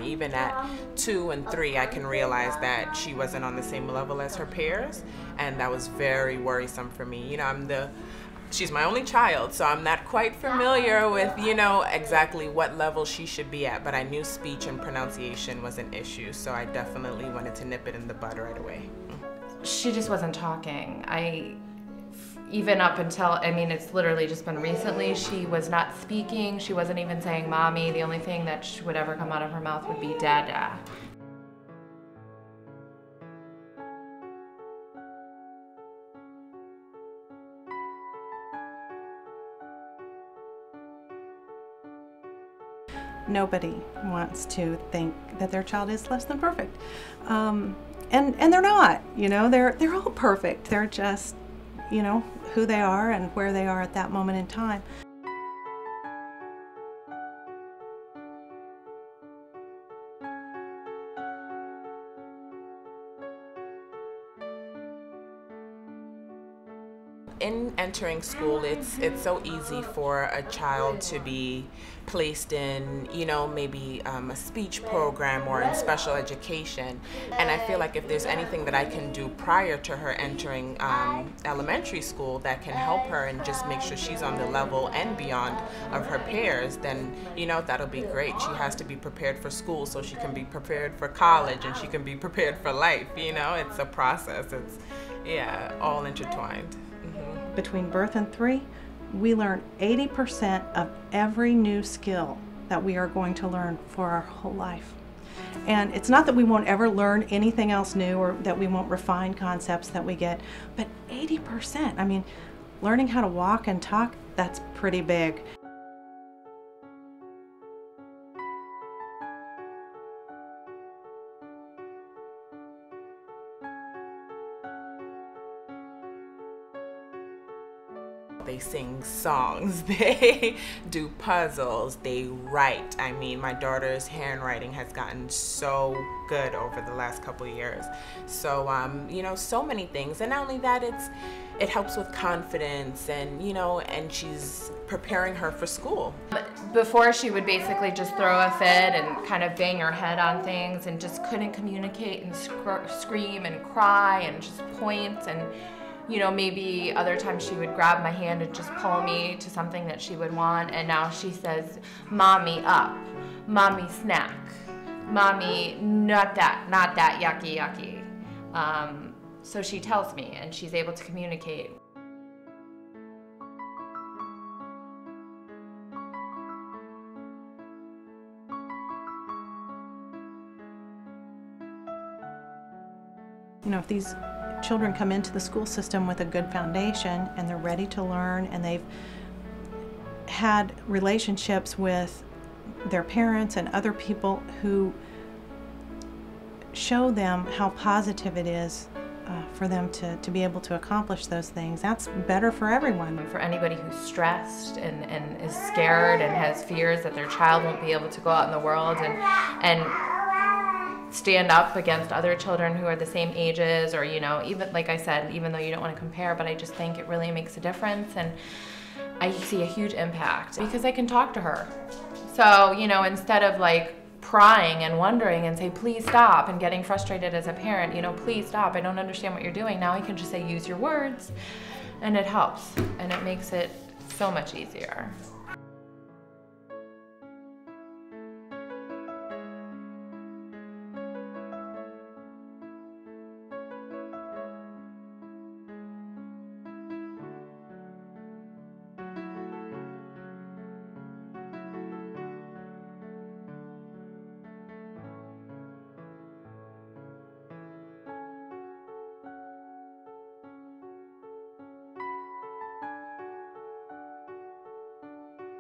even at 2 and 3, I can realize that she wasn't on the same level as her peers, and that was very worrisome for me. You know, she's my only child, so I'm not quite familiar with, you know, exactly what level she should be at, but I knew speech and pronunciation was an issue, so I definitely wanted to nip it in the bud right away. She just wasn't talking. Even up until, I mean, it's literally just been recently, she was not speaking. She wasn't even saying mommy. The only thing that would ever come out of her mouth would be dada. Nobody wants to think that their child is less than perfect. And they're not, you know, they're all perfect. They're just, you know, who they are and where they are at that moment in time. In entering school, it's so easy for a child to be placed in, you know, maybe a speech program or in special education. And I feel like if there's anything that I can do prior to her entering elementary school that can help her and just make sure she's on the level and beyond of her peers, then, you know, that'll be great. She has to be prepared for school so she can be prepared for college and she can be prepared for life, you know? It's a process. It's, yeah, all intertwined. Between birth and 3, we learn 80% of every new skill that we are going to learn for our whole life. And it's not that we won't ever learn anything else new or that we won't refine concepts that we get, but 80%, I mean, learning how to walk and talk, that's pretty big. They sing songs, they do puzzles, they write. I mean, my daughter's handwriting has gotten so good over the last couple of years. So, you know, so many things. And not only that, it helps with confidence and, you know, and she's preparing her for school. Before, she would basically just throw a fit and kind of bang her head on things and just couldn't communicate and scream and cry and just point, and you know, maybe other times she would grab my hand and just pull me to something that she would want, and now she says, mommy up, mommy snack, mommy not that, yucky, yucky. So she tells me and she's able to communicate. You know, if these children come into the school system with a good foundation and they're ready to learn and they've had relationships with their parents and other people who show them how positive it is for them to be able to accomplish those things, that's better for everyone. For anybody who's stressed and is scared and has fears that their child won't be able to go out in the world and stand up against other children who are the same ages, or, you know, even like I said, even though you don't want to compare, but I just think it really makes a difference, and I see a huge impact because I can talk to her. So, you know, instead of like prying and wondering and say, please stop, and getting frustrated as a parent, you know, please stop, I don't understand what you're doing. Now I can just say, use your words, and it helps, and it makes it so much easier.